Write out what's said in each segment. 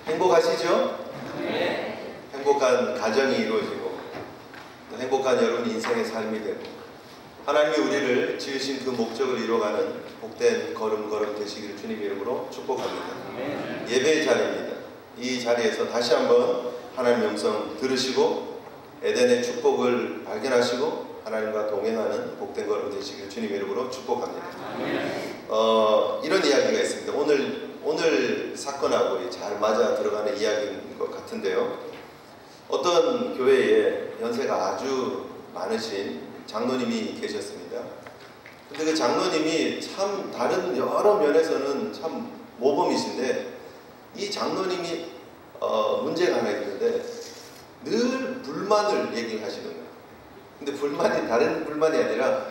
행복하시죠? 네. 행복한 가정이 이루어지고 또 행복한 여러분 인생의 삶이 되고 하나님이 우리를 지으신 그 목적을 이루어가는 복된 걸음 되시기를 주님 이름으로 축복합니다. 네. 예배의 자리입니다. 이 자리에서 다시 한번 하나님 음성 들으시고 에덴의 축복을 발견하시고 하나님과 동행하는 복된 걸음 되시기를 주님 이름으로 축복합니다. 네. 이런 이야기가 있습니다. 오늘 사건하고 잘 맞아 들어가는 이야기인 것 같은데요. 어떤 교회에 연세가 아주 많으신 장로님이 계셨습니다. 근데 그 장로님이 참 다른 여러 면에서는 참 모범이신데 이 장로님이 문제가 하나 있는데 늘 불만을 얘기하시는 거예요. 근데 불만이 다른 불만이 아니라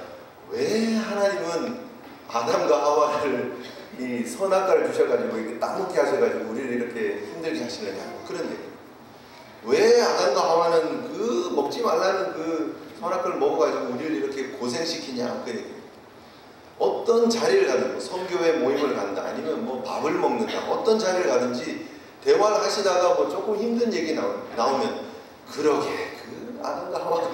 왜 하나님은 아담과 하와를 이 선악과를 주셔가지고 이렇게 따먹게 하셔가지고 우리를 이렇게 힘들게 하시느냐 그런 얘기. 왜 아담과 하와는 그 먹지 말라는 그 선악과를 먹어가지고 우리를 이렇게 고생시키냐 그 얘기. 어떤 자리를 가든 뭐 성교회 모임을 간다 아니면 뭐 밥을 먹는다 어떤 자리를 가든지 대화를 하시다가 뭐 조금 힘든 얘기 나오면 그러게 그 아담과 하와가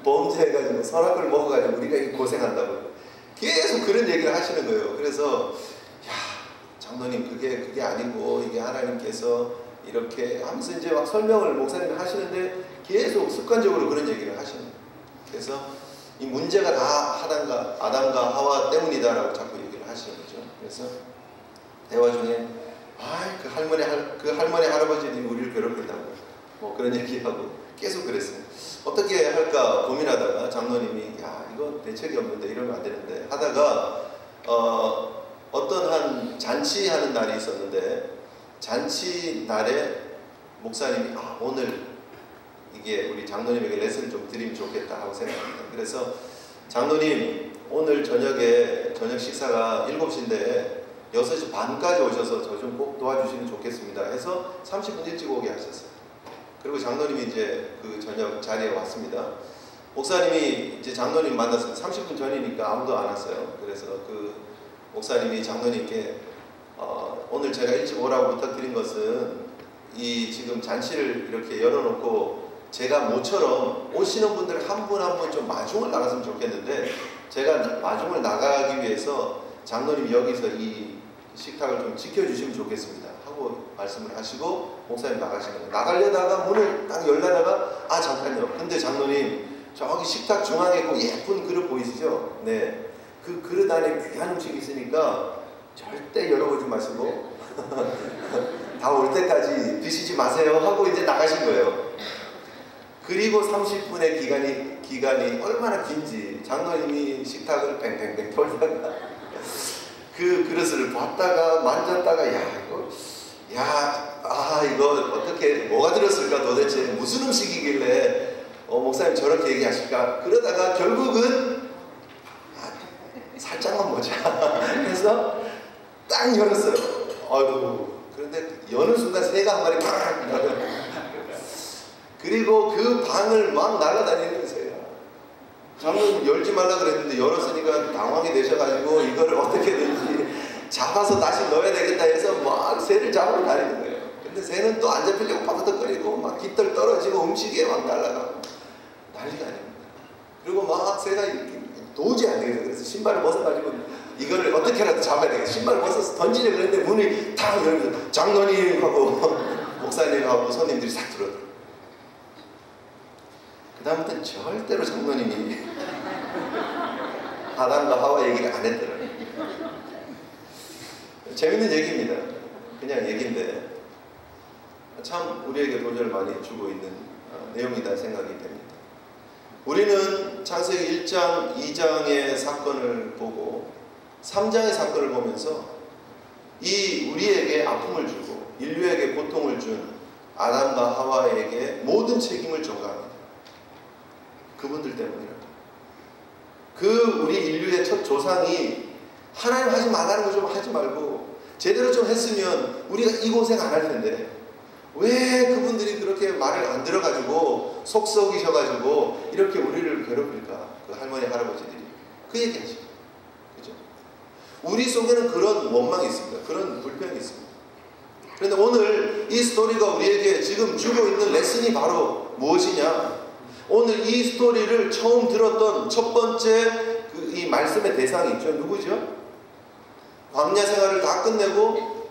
범죄해가지고 선악과를 먹어가지고 우리가 이렇게 고생한다고 계속 그런 얘기를 하시는 거예요. 그래서 야 장로님 그게 아니고 이게 하나님께서 이렇게 하면서 이제 막 설명을 목사님이 하시는데 계속 습관적으로 그런 얘기를 하시는 거예요. 그래서 이 문제가 다 아담과 하와 때문이다라고 자꾸 얘기를 하시는 거죠. 그래서 대화 중에 그 할머니 할아버지들이 우리를 괴롭힌다고 뭐 그런 얘기하고 계속 그랬어요. 어떻게 할까 고민하다가 장로님이 야 이거 대책이 없는데 이러면 안 되는데 하다가 어떤 한 잔치하는 날이 있었는데 잔치 날에 목사님이 오늘 이게 우리 장로님에게 레슨을 좀 드리면 좋겠다 하고 생각합니다. 그래서 장로님 오늘 저녁 식사가 7시인데 6시 반까지 오셔서 저 좀 꼭 도와주시면 좋겠습니다 해서 30분 일찍 오게 하셨어요. 그리고 장로님이 이제 그 저녁 자리에 왔습니다. 목사님이 이제 장로님 만났어요. 30분 전이니까 아무도 안 왔어요. 그래서 그 목사님이 장로님께 오늘 제가 일찍 오라고 부탁드린 것은 이 지금 잔치를 이렇게 열어놓고 제가 모처럼 오시는 분들 한 분 한 분 좀 마중을 나갔으면 좋겠는데 제가 마중을 나가기 위해서 장로님 여기서 이 식탁을 좀 지켜주시면 좋겠습니다 하고 말씀을 하시고 목사님 나가시는 거예요. 나가려다가 문을 딱 열려다가 잠깐요. 근데 장로님 저기 식탁 중앙에 그 예쁜 그릇 보이시죠? 네. 그 그릇 안에 귀한 음식이 있으니까 절대 열어보지 마시고 다 올 때까지 드시지 마세요 하고 이제 나가신 거예요. 그리고 30분의 기간이 얼마나 긴지 장로님이 식탁을 뱅뱅뱅 돌다가 그 그릇을 봤다가 만졌다가 이거 어떻게 뭐가 들었을까 도대체 무슨 음식이길래 목사님 저렇게 얘기하실까 그러다가 결국은 살짝만 보자 해서 딱 열었어요. 그런데 여는 순간 새가 한 마리 팍 나가요. 그리고 그 방을 막 날아다니는 새가 장로님 열지 말라 그랬는데 열었으니까 당황이 되셔가지고 이거를 어떻게든지 잡아서 다시 넣어야 되겠다 해서 막 새를 잡으러 다니는 거예요. 근데 새는 또 안 잡히려고 바닥거리고 막 깃털 떨어지고 음식에 막 날아가고 난리가 아닙니다. 그리고 막 새가 도저히 안 되겠어요. 그래서 신발을 벗어가지고 이거를 어떻게라도 잡아야 되겠어요. 신발을 벗어서 던지려고 했는데 문이 탁 열면서 장로님하고 목사님하고 손님들이 싹 들어들어요. 그 다음부터는 절대로 장로님이 아담과 하와 얘기를 안 했더라고요. 재밌는 얘기입니다. 그냥 얘기인데 참 우리에게 도전을 많이 주고 있는 내용이다 생각이 됩니다. 우리는 창세기 1장, 2장의 사건을 보고 3장의 사건을 보면서 이 우리에게 아픔을 주고 인류에게 고통을 준 아담과 하와에게 모든 책임을 전가합니다. 그분들 때문이라고. 우리 인류의 첫 조상이 하나님 하지 말라는 거 좀 하지 말고 제대로 좀 했으면 우리가 이 고생 안 할 텐데 왜 그분들이 그렇게 말을 안 들어가지고 속 썩이셔가지고 이렇게 우리를 괴롭힐까? 그 할머니 할아버지들이 그 얘기 하시죠. 그죠? 우리 속에는 그런 원망이 있습니다. 그런 불평이 있습니다. 그런데 오늘 이 스토리가 우리에게 지금 주고 있는 레슨이 바로 무엇이냐? 오늘 이 스토리를 처음 들었던 첫 번째 이 말씀의 대상이 있죠. 누구죠? 광야 생활을 다 끝내고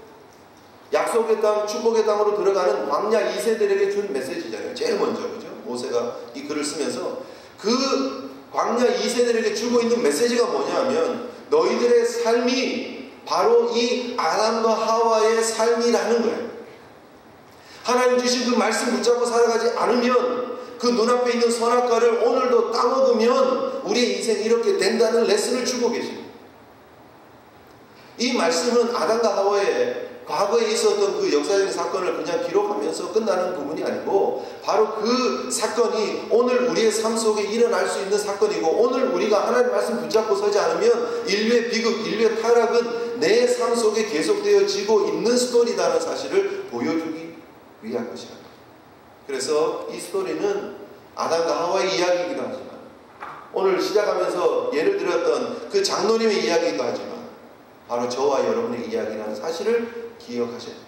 약속의 땅, 축복의 땅으로 들어가는 광야 2세들에게 준 메시지잖아요. 제일 먼저, 그죠? 모세가 이 글을 쓰면서 그 광야 2세들에게 주고 있는 메시지가 뭐냐면 너희들의 삶이 바로 이 아담과 하와의 삶이라는 거예요. 하나님 주신 그 말씀 붙잡고 살아가지 않으면 그 눈앞에 있는 선악과를 오늘도 따먹으면 우리의 인생이 이렇게 된다는 레슨을 주고 계십니다. 이 말씀은 아담과 하와의 과거에 있었던 그 역사적인 사건을 그냥 기록하면서 끝나는 부분이 아니고 바로 그 사건이 오늘 우리의 삶 속에 일어날 수 있는 사건이고 오늘 우리가 하나님 말씀 붙잡고 서지 않으면 인류의 비극, 인류의 타락은 내 삶 속에 계속되어지고 있는 스토리라는 사실을 보여주기 위한 것이다. 그래서 이 스토리는 아담과 하와의 이야기이기도 하지만 오늘 시작하면서 예를 들었던 그 장로님의 이야기이기도 하지만 바로 저와 여러분의 이야기라는 사실을 기억하셔야 됩니다.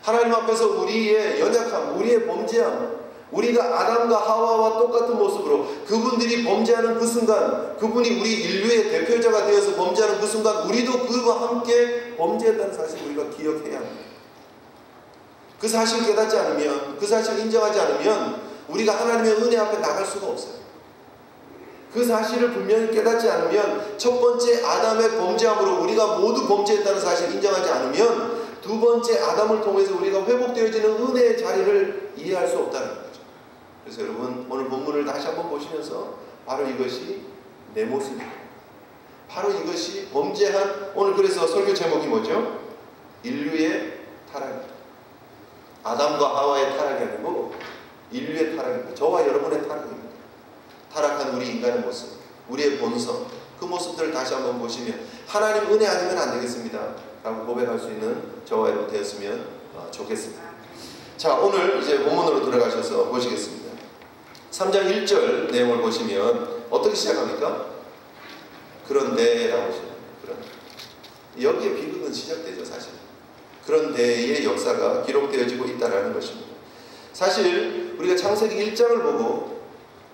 하나님 앞에서 우리의 연약함, 우리의 범죄함, 우리가 아담과 하와와 똑같은 모습으로 그분들이 범죄하는 그 순간, 그분이 우리 인류의 대표자가 되어서 범죄하는 그 순간 우리도 그와 함께 범죄했다는 사실을 우리가 기억해야 합니다. 그 사실을 깨닫지 않으면, 그 사실을 인정하지 않으면 우리가 하나님의 은혜 앞에 나갈 수가 없어요. 그 사실을 분명히 깨닫지 않으면 첫 번째 아담의 범죄함으로 우리가 모두 범죄했다는 사실을 인정하지 않으면 두 번째 아담을 통해서 우리가 회복되어지는 은혜의 자리를 이해할 수 없다는 거죠. 그래서 여러분 오늘 본문을 다시 한번 보시면서 바로 이것이 내 모습이에요. 바로 이것이 범죄한 오늘 그래서 설교 제목이 뭐죠? 인류의 타락입니다. 아담과 하와의 타락이 아니고 인류의 타락입니다. 저와 여러분의 타락입니다. 타락한 우리 인간의 모습, 우리의 본성, 그 모습들을 다시 한번 보시면 하나님 은혜 아니면 안 되겠습니다 라고 고백할 수 있는 저와 여러분 되었으면 좋겠습니다. 자, 오늘 이제 본문으로 들어가셔서 보시겠습니다. 3장 1절 내용을 보시면 어떻게 시작합니까? 그런데 라고 시작합니다. 그런데. 여기에 비극은 시작되죠. 사실 그런데의 역사가 기록되어지고 있다는 것입니다. 사실 우리가 창세기 1장을 보고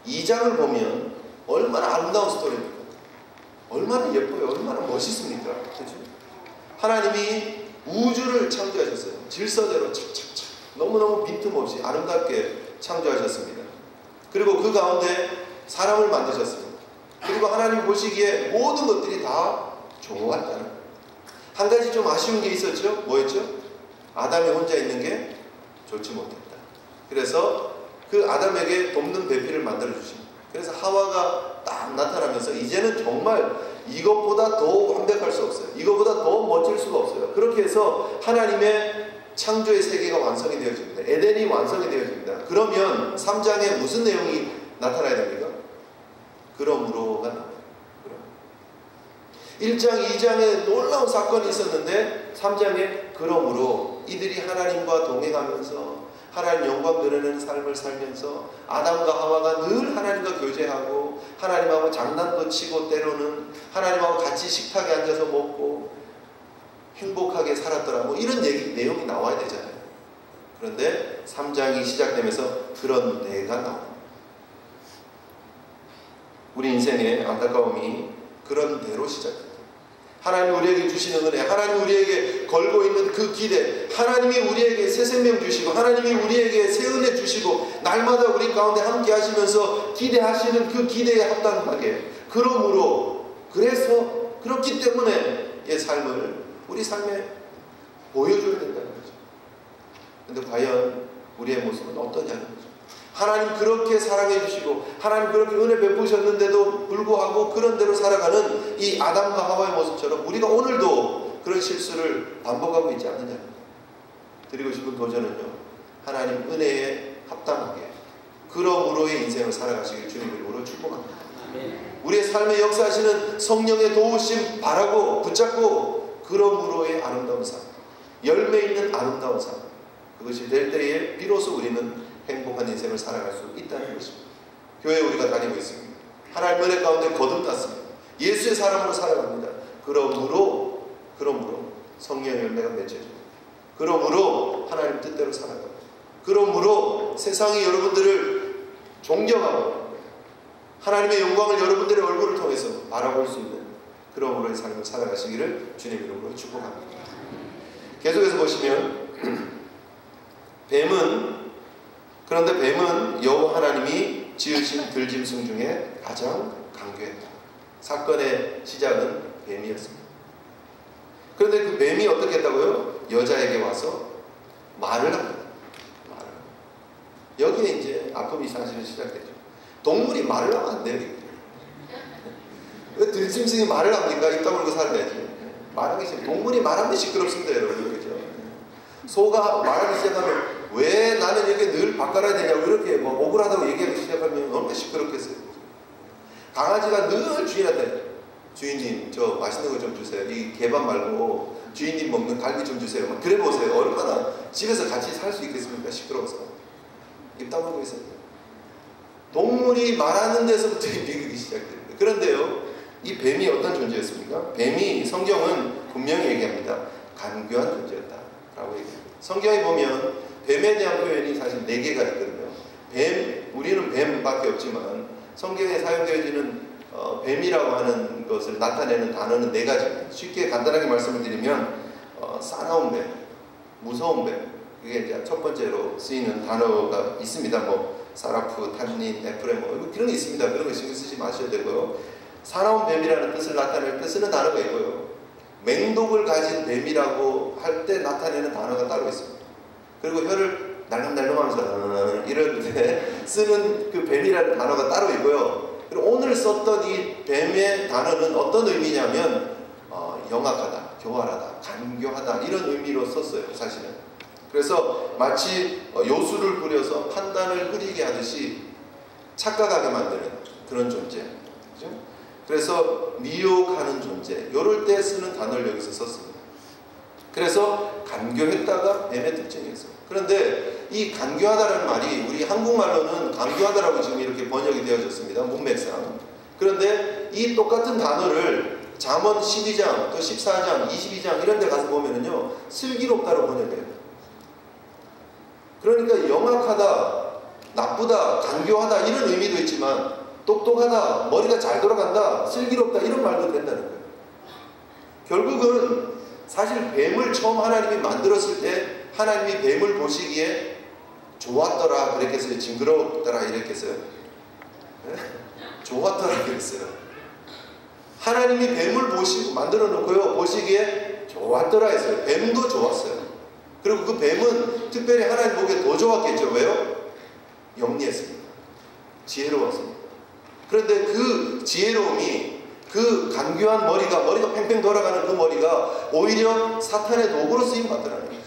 2장을 보면 얼마나 아름다운 스토리입니까? 얼마나 예뻐요. 얼마나 멋있습니까? 그렇죠? 하나님이 우주를 창조하셨어요. 질서대로 착착착 너무너무 빈틈없이 아름답게 창조하셨습니다. 그리고 그 가운데 사람을 만드셨습니다. 그리고 하나님 보시기에 모든 것들이 다 좋았다는 한 가지 좀 아쉬운 게 있었죠. 뭐였죠? 아담이 혼자 있는 게 좋지 못했다. 그래서 그 아담에게 돕는 배필을 만들어 주십니다. 그래서 하와가 딱 나타나면서 이제는 정말 이것보다 더 완벽할 수 없어요. 이것보다 더 멋질 수가 없어요. 그렇게 해서 하나님의 창조의 세계가 완성이 되어집니다. 에덴이 완성이 되어집니다. 그러면 3장에 무슨 내용이 나타나야 됩니까? 그러므로가 나와요. 1장, 2장에 놀라운 사건이 있었는데 3장에 그러므로 이들이 하나님과 동행하면서 하나님 영광 드러내는 삶을 살면서 아담과 하와가 늘 하나님과 교제하고 하나님하고 장난도 치고 때로는 하나님하고 같이 식탁에 앉아서 먹고 행복하게 살았더라 뭐 이런 내용이 나와야 되잖아요. 그런데 3장이 시작되면서 그런 내가 나옵니다. 우리 인생의 안타까움이 그런 대로 시작됩니다. 하나님 우리에게 주시는 은혜, 하나님 우리에게 걸고 있는 그 기대, 하나님이 우리에게 새 생명 주시고 하나님이 우리에게 새 은혜 주시고 날마다 우리 가운데 함께 하시면서 기대하시는 그 기대에 합당하게 그러므로 그래서 그렇기 때문에 이 삶을 우리 삶에 보여줘야 된다는 거죠. 그런데 과연 우리의 모습은 어떠냐는 거죠. 하나님 그렇게 사랑해 주시고 하나님 그렇게 은혜 베푸셨는데도 불구하고 그런 대로 살아가는 이 아담과 하와의 모습처럼 우리가 오늘도 그런 실수를 반복하고 있지 않느냐. 드리고 싶은 도전은요, 하나님 은혜에 합당하게 그러므로의 인생을 살아가시길 주님의 이름으로 축복합니다. 우리의 삶에 역사하시는 성령의 도우심 바라고 붙잡고 그러므로의 아름다운 삶, 열매 있는 아름다운 삶, 그것이 될 때에 비로소 우리는 행복한 인생을 살아갈 수 있다는 것입니다. 교회에 우리가 다니고 있습니다. 하나님 은혜 가운데 거듭났습니다. 예수의 사람으로 살아갑니다. 그러므로 성령의 열매가 맺혀집니다. 그러므로 하나님 뜻대로 살아가고, 그러므로 세상이 여러분들을 존경하고 하나님의 영광을 여러분들의 얼굴을 통해서 바라볼 수 있는 그러므로의 삶을 살아가시기를 주님 이름으로 축복합니다. 계속해서 보시면 그런데 뱀은 여호와 하나님이 지으신 들짐승 중에 가장 강교했다. 사건의 시작은 뱀이었습니다. 그런데 그 뱀이 어떻게 했다고요? 여자에게 와서 말을 합니다. 여기에 이제 아픔이 사실은 시작되죠. 동물이 말을 하면 안 돼요. 왜 들짐승이 말을 합니까? 입 다물고 살아야지. 말하기 싫어. 동물이 말하면 시끄럽습니다, 여러분. 그죠? 소가 말하기 시작하면 왜 나는 이렇게 늘 바꿔야 되냐고 이렇게 뭐 억울하다고 얘기하기 시작하면 얼마나 시끄럽겠어요. 강아지가 늘 주인한테 주인님 저 맛있는 거 좀 주세요. 이 개밥 말고 주인님 먹는 갈비 좀 주세요. 막 그래 보세요. 얼마나 집에서 같이 살 수 있겠습니까? 시끄러워서. 입 다물고 있어요. 동물이 말하는 데서부터 비극이 시작됩니다. 그런데요, 이 뱀이 어떤 존재였습니까? 뱀이 성경은 분명히 얘기합니다. 간교한 존재였다라고 얘기합니다. 성경에 보면 뱀에 대한 표현이 사실 4개가 있거든요. 우리는 뱀밖에 없지만 성경에 사용되어지는 뱀이라고 하는 것을 나타내는 단어는 4가지입니다. 쉽게 간단하게 말씀을 드리면 싸나운 뱀, 무서운 뱀, 그게 이제 첫 번째로 쓰이는 단어가 있습니다. 뭐 사라프, 탄닌, 에프레 뭐 그런 게 있습니다. 그런 거 신경 쓰지 마셔야 되고요. 사나운 뱀이라는 뜻을 나타낼 때 쓰는 단어가 있고요. 맹독을 가진 뱀이라고 할 때 나타내는 단어가 따로 있습니다. 그리고 혀를 날름날름하면서 이럴 때 쓰는 그 뱀이라는 단어가 따로 있고요. 그리고 오늘 썼던 이 뱀의 단어는 어떤 의미냐면 영악하다, 교활하다, 간교하다 이런 의미로 썼어요. 사실은. 그래서 마치 요술을 부려서 판단을 흐리게 하듯이 착각하게 만드는 그런 존재. 그죠? 그래서 미혹하는 존재. 이럴 때 쓰는 단어를 여기서 썼습니다. 그래서 간교했다가 뱀의 특징이었어요. 그런데 이 간교하다라는 말이 우리 한국말로는 간교하다라고 지금 이렇게 번역이 되어졌습니다. 문맥상. 그런데 이 똑같은 단어를 잠언 12장, 또 14장, 22장 이런 데 가서 보면은요, 슬기롭다로 번역해요. 그러니까 영악하다, 나쁘다, 간교하다 이런 의미도 있지만 똑똑하다, 머리가 잘 돌아간다, 슬기롭다 이런 말도 된다는 거예요. 결국은 사실 뱀을 처음 하나님이 만들었을 때 하나님이 뱀을 보시기에 좋았더라 그랬겠어요? 징그러웠더라 이랬겠어요? 네? 좋았더라 그랬어요. 하나님이 뱀을 보시고 만들어 놓고요, 보시기에 좋았더라 했어요. 뱀도 좋았어요. 그리고 그 뱀은 특별히 하나님 보기에 더 좋았겠죠. 왜요? 영리했습니다. 지혜로웠습니다. 그런데 그 지혜로움이, 그 간교한 머리가 팽팽 돌아가는 그 머리가 오히려 사탄의 도구로 쓰임받더라는 거죠.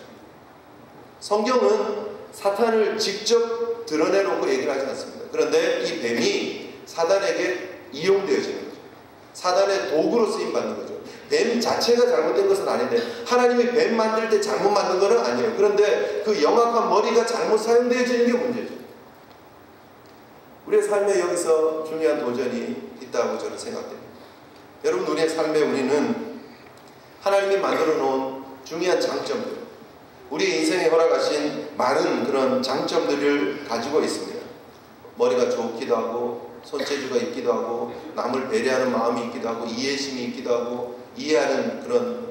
성경은 사탄을 직접 드러내놓고 얘기를 하지 않습니다. 그런데 이 뱀이 사단에게 이용되어지는 거죠. 사단의 도구로 쓰임받는 거죠. 뱀 자체가 잘못된 것은 아닌데 하나님이 뱀 만들 때 잘못 만든 건 아니에요. 그런데 그 영악한 머리가 잘못 사용되어지는 게 문제죠. 우리의 삶에 여기서 중요한 도전이 있다고 저는 생각됩니다. 여러분, 우리의 삶에 우리는 하나님이 만들어 놓은 중요한 장점들, 우리 인생에 허락하신 많은 그런 장점들을 가지고 있습니다. 머리가 좋기도 하고, 손재주가 있기도 하고, 남을 배려하는 마음이 있기도 하고, 이해심이 있기도 하고, 이해하는 그런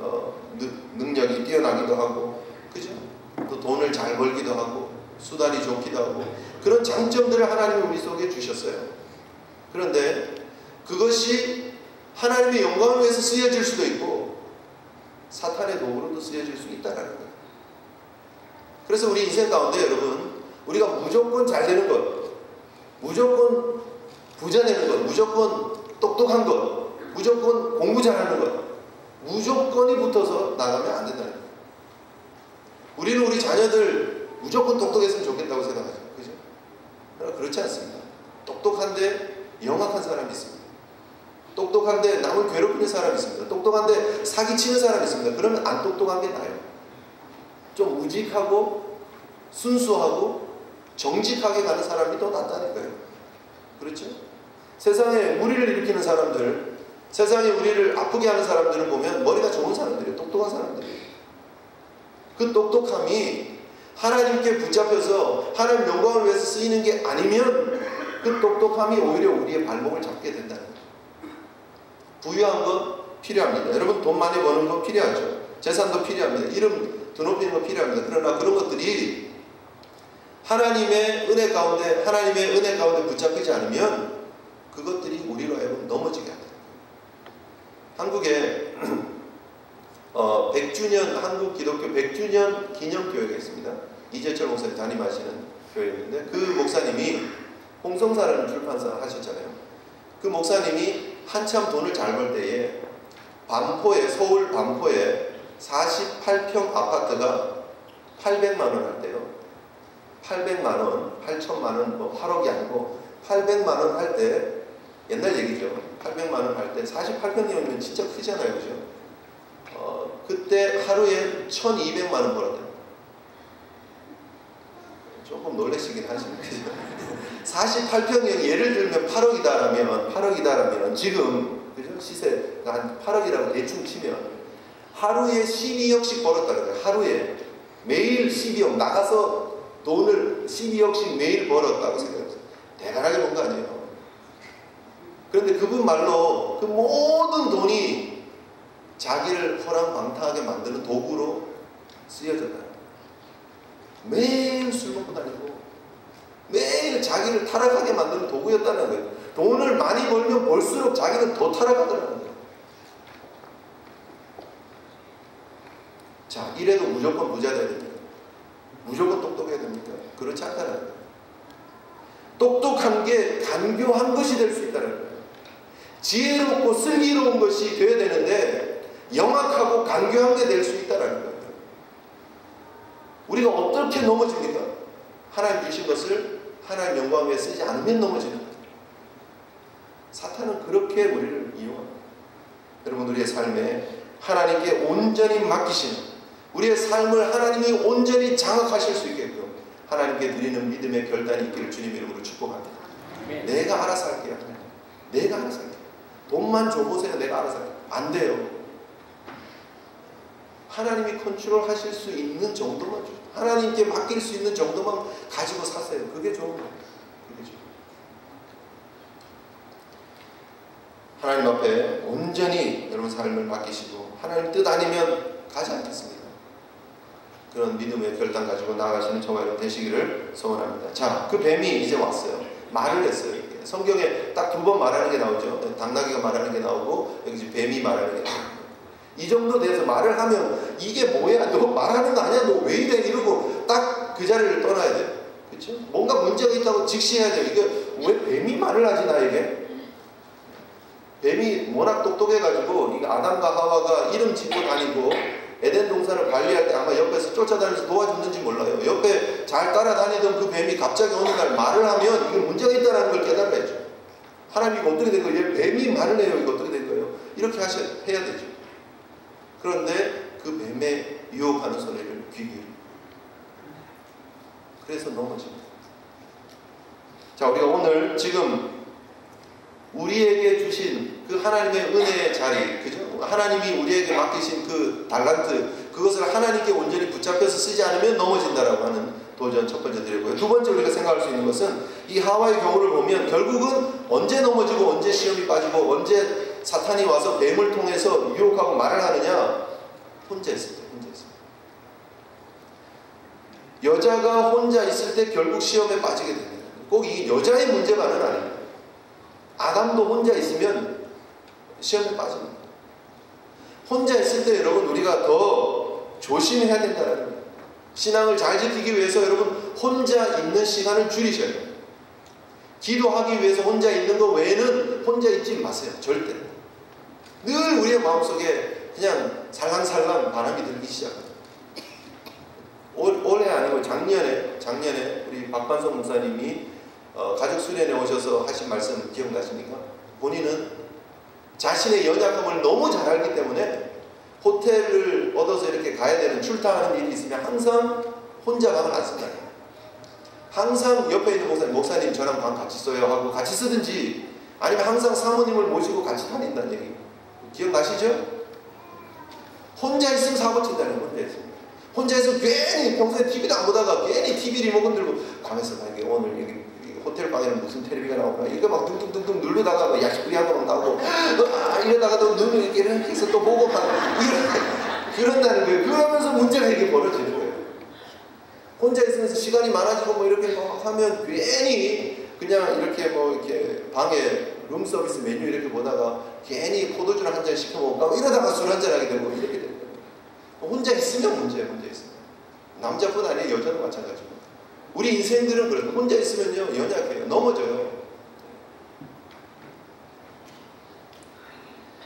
능력이 뛰어나기도 하고, 그죠? 또 돈을 잘 벌기도 하고, 수달이 좋기도 하고, 그런 장점들을 하나님이 우리 속에 주셨어요. 그런데 그것이 하나님의 영광을 위해서 쓰여질 수도 있고 사탄의 도구로도 쓰여질 수 있다는 거예요. 그래서 우리 인생 가운데 여러분, 우리가 무조건 잘 되는 것, 무조건 부자 되는 것, 무조건 똑똑한 것, 무조건 공부 잘하는 것, 무조건이 붙어서 나가면 안 된다는 거예요. 우리는 우리 자녀들 무조건 똑똑했으면 좋겠다고 생각하죠. 그죠? 그러나 그렇지 않습니다. 똑똑한데 영악한 사람이 있습니다. 똑똑한데 남을 괴롭히는 사람이 있습니다. 똑똑한데 사기치는 사람이 있습니다. 그러면 안 똑똑한 게 나아요. 좀 우직하고 순수하고 정직하게 가는 사람이 더 낫다니까요. 그렇죠? 세상에 무리를 일으키는 사람들, 세상에 우리를 아프게 하는 사람들을 보면 머리가 좋은 사람들이에요. 똑똑한 사람들이에요. 그 똑똑함이 하나님께 붙잡혀서 하나님 영광을 위해서 쓰이는 게 아니면 그 똑똑함이 오히려 우리의 발목을 잡게 된다는 거예요. 부유한 거 필요합니다. 여러분 돈 많이 버는 거 필요하죠. 재산도 필요합니다. 이름 드높이는 거 필요합니다. 그러나 그런 것들이 하나님의 은혜 가운데 붙잡히지 않으면 그것들이 우리로 하여금 넘어지게 합니다. 한국에 100주년 한국 기독교 100주년 기념교회가 있습니다. 이재철 목사님 담임하시는 교회인데 그 목사님이 홍성사라는 출판사 하셨잖아요. 그 목사님이 한참 돈을 잘 벌 때에 서울 반포에 48평 아파트가 800만 원 할 때요. 800만 원, 8천만 원, 뭐 8억이 아니고 800만 원 할 때 옛날 얘기죠. 800만 원 할 때 48평이면 진짜 크잖아요. 그죠? 그때 하루에 1200만 원 벌었대요. 조금 놀라시긴 하시는 거죠. 48평이 예를 들면 8억이다라면 지금 그죠? 시세가 한 8억이라고 대충 치면 하루에 12억씩 벌었다는 거예요. 하루에 매일 12억 나가서 돈을 12억씩 매일 벌었다고 생각해보세요. 대단하게 번 거 아니에요. 그런데 그분 말로 그 모든 돈이 자기를 호랑방탕하게 만드는 도구로 쓰여졌다. 매일 술 먹고 다니고 매일 자기를 타락하게 만드는 도구였다는 거예요. 돈을 많이 벌면 벌수록 자기는 더 타락하더라는 거예요. 자, 이래도 무조건 부자 돼야 됩니까? 무조건 똑똑해야 됩니까? 그렇지 않다는 거예요. 똑똑한 게 간교한 것이 될 수 있다는 거예요. 지혜롭고 슬기로운 것이 되어야 되는데 영악하고 간교한 게 될 수 있다는 거예요. 우리가 어떻게 넘어집니까? 하나님 주신 것을 하나님 영광 위에 쓰지 않으면 넘어지는 거예요. 사탄은 그렇게 우리를 이용합니다. 여러분 우리의 삶에 하나님께 온전히 맡기시는 우리의 삶을 하나님이 온전히 장악하실 수 있게끔 하나님께 드리는 믿음의 결단이 있기를 주님 이름으로 축복합니다. 내가 알아서 할게요. 내가 알아서 할게요. 돈만 줘보세요. 내가 알아서 할게요. 안 돼요. 하나님이 컨트롤 하실 수 있는 정도만 주세요. 하나님께 맡길 수 있는 정도만 가지고 사세요. 그게 좋은 거예요. 그게 좋은 거예요. 하나님 앞에 온전히 여러분 삶을 맡기시고 하나님 뜻 아니면 가지 않겠습니다. 그런 믿음의 결단 가지고 나아가시는 저와 여러분 되시기를 소원합니다. 자, 그 뱀이 이제 왔어요. 말을 했어요. 이렇게. 성경에 딱 2번 말하는 게 나오죠. 당나귀가 말하는 게 나오고 여기 이제 뱀이 말하는 게 나오고 이 정도 돼서 말을 하면 이게 뭐야? 너 말하는 거 아니야? 너 왜 이래? 이러고 딱 그 자리를 떠나야 돼요. 그렇죠? 뭔가 문제가 있다고 직시해야 돼요. 이게 왜 뱀이 말을 하지 나에게? 뱀이 워낙 똑똑해가지고 이거 아담과 하와가 이름 짓고 다니고 에덴 동산을 관리할 때 아마 옆에서 쫓아다니면서 도와줬는지 몰라요. 옆에 잘 따라다니던 그 뱀이 갑자기 어느 날 말을 하면 이게 문제가 있다는 걸 깨달아야죠. 하나님 이거 어떻게 된 거예요? 얘 뱀이 말을 해요. 이거 어떻게 된 거예요? 이렇게 해야 되죠. 그런데 그 뱀의 유혹하는 소리를 귀 기울입니다. 그래서 넘어집니다. 자, 우리가 오늘 지금 우리에게 주신 그 하나님의 은혜의 자리, 그죠? 하나님이 우리에게 맡기신 그 달란트, 그것을 하나님께 온전히 붙잡혀서 쓰지 않으면 넘어진다라고 하는 도전 첫 번째 드리고요. 두 번째 우리가 생각할 수 있는 것은 이 하와의 경우를 보면 결국은 언제 넘어지고 언제 시험이 빠지고 언제 사탄이 와서 뱀을 통해서 유혹하고 말을 하느냐? 혼자 있을 때, 혼자 있을 때. 여자가 혼자 있을 때 결국 시험에 빠지게 됩니다. 꼭 이 여자의 문제만은 아닙니다. 아담도 혼자 있으면 시험에 빠집니다. 혼자 있을 때 여러분 우리가 더 조심해야 된다는 거예요. 신앙을 잘 지키기 위해서 여러분 혼자 있는 시간을 줄이셔야 돼요. 기도하기 위해서 혼자 있는 거 외에는 혼자 있지 마세요. 절대. 늘 우리의 마음속에 그냥 살랑살랑 바람이 들기 시작합니다. 올해 아니고 작년에 우리 박반성 목사님이 가족 수련회 오셔서 하신 말씀 기억나십니까? 본인은 자신의 연약함을 너무 잘 알기 때문에 호텔을 얻어서 이렇게 가야 되는 출타하는 일이 있으면 항상 혼자 가면 안 쓴다. 항상 옆에 있는 목사님 저랑 방 같이 써요 하고 같이 쓰든지 아니면 항상 사모님을 모시고 같이 다닌다는 얘기 기억나시죠? 혼자 있으면 사고 친다는 건 혼자 있으면. 혼자 있으면 괜히 평소에 TV도 안 보다가 괜히 TV 리모컨 들고 가면서 막 이게 오늘 여기 호텔 방에는 무슨 텔레비가 나오구나 이거 막 둥둥둥둥 누르다가 막 야식거리 한거 막 나오고 이러다가 또 눈을 이렇게 해서 또 보고 막 그런다는 거예요. 그러면서 문제가 이렇게 벌어지는 거예요. 혼자 있으면서 시간이 많아지고 뭐 이렇게 막 하면 괜히 그냥 이렇게 뭐 이렇게 방에 룸서비스 메뉴 이렇게 보다가 괜히 포도주를 한 잔 시켜 먹을까 이러다가 술 한잔 하게 되고 이렇게 되는 거예요. 혼자 있으면 문제예요. 혼자 있으면. 남자뿐 아니에요. 여자도 마찬가지고. 우리 인생들은 그래요. 혼자 있으면요 연약해요. 넘어져요.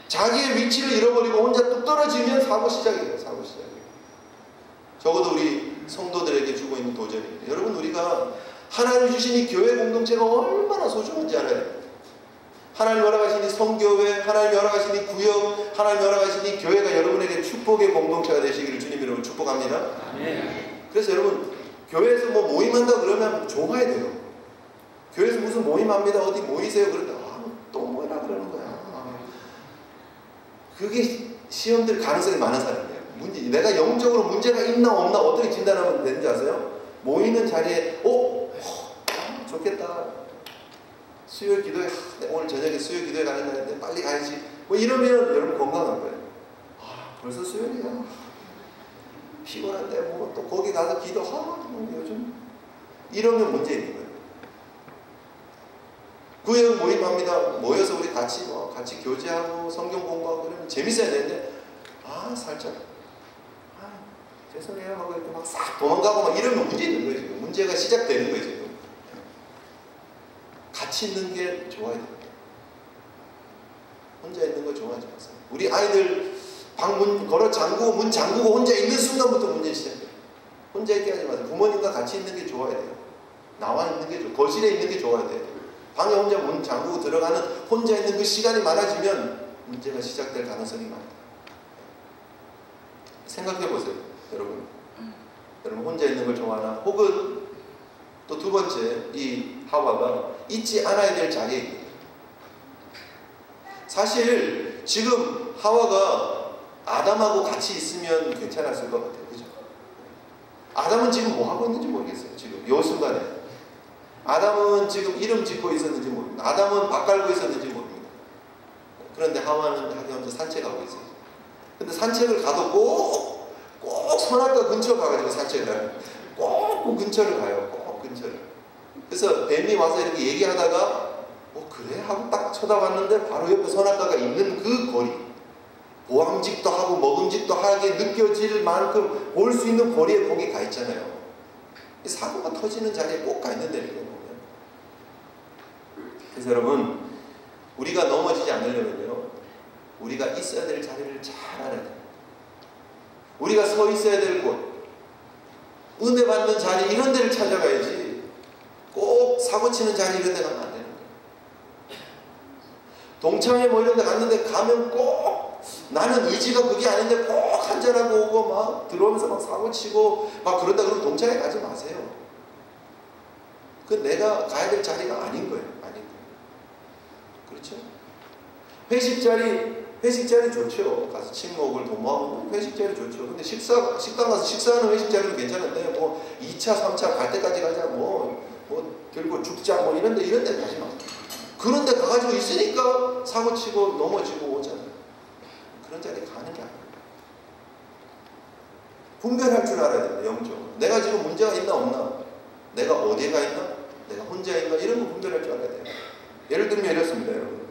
자기의 위치를 잃어버리고 혼자 뚝 떨어지면 사고 시작이에요. 사고 시작이에요. 적어도 우리 성도들에게 주고 있는 도전입니다. 여러분 우리가 하나님 주신 이 교회 공동체가 얼마나 소중한지 알아야 됩니다. 하나님 허락하신 이 성교회, 하나님 허락하신 이 구역, 하나님 허락하신 이 교회가 여러분에게 축복의 공동체가 되시기를 주님 이름으로 축복합니다. 네. 그래서 여러분 교회에서 뭐 모임한다 그러면 좋아야 돼요. 교회에서 무슨 모임합니다. 어디 모이세요. 그런데 또 뭐라 그러는 거야. 그게 시험들 가능성이 많은 사람이에요. 내가 영적으로 문제가 있나 없나 어떻게 진단하면 되는지 아세요? 모이는 자리에 좋겠다. 수요일 기도회 오늘 저녁에 수요일 기도회 가는 날인데 빨리 가야지. 뭐 이러면 여러분 건강한 거예요. 벌써 수요일이야. 피곤한데 뭐 또 거기 가서 기도하고 요즘 이러면 문제 있는 거예요. 구역 모임합니다. 모여서 우리 같이 교제하고 성경 공부하고 그러면 재밌어야 되는데 살짝 죄송해요 하고 이렇게 막 싹 도망가고 막 이러면 문제 있는 거예요. 지금 문제가 시작되는 거예요. 지금 같이 있는 게 좋아야 돼요. 혼자 있는 거 좋아하지 마세요. 우리 아이들 방문 걸어 잠그고 문 잠그고 혼자 있는 순간부터 문제 시작해요. 혼자 있게 하지 마세요. 부모님과 같이 있는 게 좋아야 돼요. 나와 있는 게 좋아요. 거실에 있는 게 좋아야 돼요. 방에 혼자 문 잠그고 들어가는 혼자 있는 그 시간이 많아지면 문제가 시작될 가능성이 많아요. 생각해 보세요. 여러분 혼자 있는 걸 좋아하나? 혹은 또 두 번째 이 하와가 잊지 않아야 될 자리에 있는 거예요. 사실 지금 하와가 아담하고 같이 있으면 괜찮았을 것 같아요. 그죠? 아담은 지금 뭐 하고 있는지 모르겠어요. 지금 이 순간에 아담은 지금 이름 짓고 있었는지 모릅니다. 아담은 밥 갈고 있었는지 모릅니다. 그런데 하와는 하기 혼자 산책하고 있어요. 근데 산책을 가도 꼭 선악과 근처 가가지고 산책을 해요. 꼭 근처를 가요. 꼭 근처를. 그래서 뱀이 와서 이렇게 얘기하다가 그래? 하고 딱 쳐다봤는데 바로 옆에 선악과가 있는 그 거리, 보암직도 하고 먹음직도 하게 느껴질 만큼 볼 수 있는 거리에 거기 가 있잖아요. 사고가 터지는 자리에 꼭 가 있는데 이렇게 보면. 그래서 여러분 우리가 넘어지지 않으려면요 우리가 있어야 될 자리를 잘 알아야 돼요. 우리가 서 있어야 될 곳, 은혜 받는 자리 이런 데를 찾아가야지 꼭 사고치는 자리 이런 데 가면 안 되는 거예요. 동창회 뭐 이런 데 갔는데 가면 꼭 나는 의지가 그게 아닌데 꼭 한잔하고 오고 막 들어오면서 막 사고치고 막 그러다 그러면 동창회 가지 마세요. 그 내가 가야 될 자리가 아닌 거예요. 아닌 거예요. 그렇죠? 회식 자리 좋죠. 가서 친목을 도모하고 회식 자리 좋죠. 근데 식당 가서 식사하는 회식 자리도 괜찮은데 뭐 2차, 3차 갈 때까지 가자 뭐 결국 죽자 뭐 이런 데 가지 마. 그런 데 가가지고 있으니까 사고치고 넘어지고 오잖아요. 그런 자리에 가는 게 아니에요. 분별할 줄 알아야 됩니다. 영적으로. 내가 지금 문제가 있나 없나? 내가 어디에 가 있나? 내가 혼자 있나? 이런 거 분별할 줄 알아야 돼요. 예를 들면 이렇습니다. 여러분.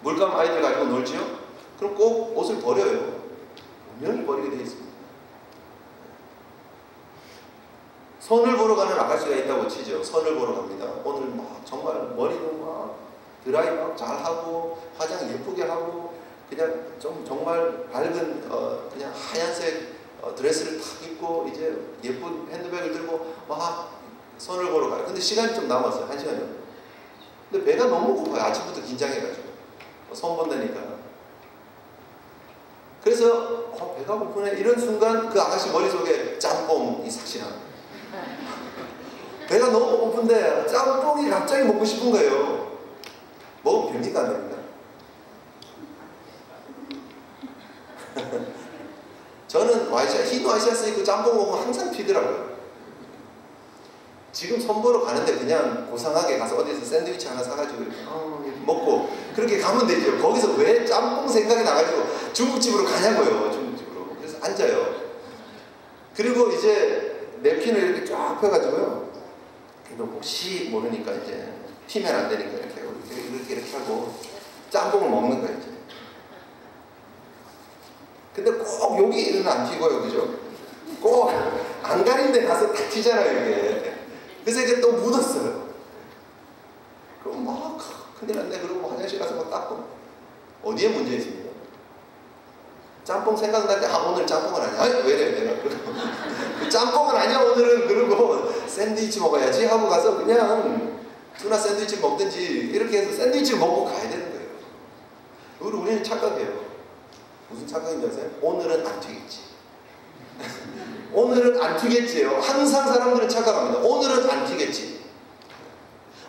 물감 아이들 가지고 놀지요? 그럼 꼭 옷을 버려요. 분명히 버리게 되어 있습니다. 선을 보러 가는 아가씨가 있다고 치죠. 선을 보러 갑니다. 오늘 막 정말 머리도 막 드라이 막 잘하고 화장 예쁘게 하고 그냥 좀 정말 밝은 그냥 하얀색 드레스를 탁 입고 이제 예쁜 핸드백을 들고 막 선을 보러 가요. 근데 시간이 좀 남았어요. 1시간 정도. 근데 배가 너무 고파요. 아침부터 긴장해가지고 선 본다니까. 그래서 배가 고프네 이런 순간 그 아가씨 머릿속에 짬뽕이 삭신한 배가 너무 고픈데 짬뽕이 갑자기 먹고 싶은 거예요. 먹으면 됩니까 안 됩니까? 저는 와이셔츠, 흰 와이셔츠 입고 짬뽕 먹으면 항상 튀더라고요. 지금 선보러 가는데 그냥 고상하게 가서 어디서 샌드위치 하나 사가지고 이렇게 먹고 그렇게 가면 되죠. 거기서 왜 짬뽕 생각이 나가지고 중국집으로 가냐고요. 중국집으로. 그래서 앉아요. 그리고 이제 냅킨을 이렇게 쫙 펴가지고요. 그래도 혹시 모르니까 이제 튀면 안 되니까 이렇게 하고 짬뽕을 먹는 거예요. 이제. 근데 꼭 여기는 안 튀고요, 그죠? 꼭 안 가린 데 가서 딱 튀잖아요, 이게. 그래서 이게 또 묻었어요. 그럼 막 큰일 났네. 그러고 화장실 가서 막 닦고. 어디에 문제 있습니까? 짬뽕 생각날 때, 오늘 짬뽕은 아니야. 아이, 왜 이래, 내가. 그 짬뽕은 아니야, 오늘은. 그러고 샌드위치 먹어야지 하고 가서 그냥 투나 샌드위치 먹든지 이렇게 해서 샌드위치 먹고 가야 되는 거예요. 우리는 착각해요. 무슨 착각인지 아세요? 오늘은 안 튀겠지. 오늘은 안 튀겠지요. 항상 사람들은 착각합니다. 오늘은 안 튀겠지.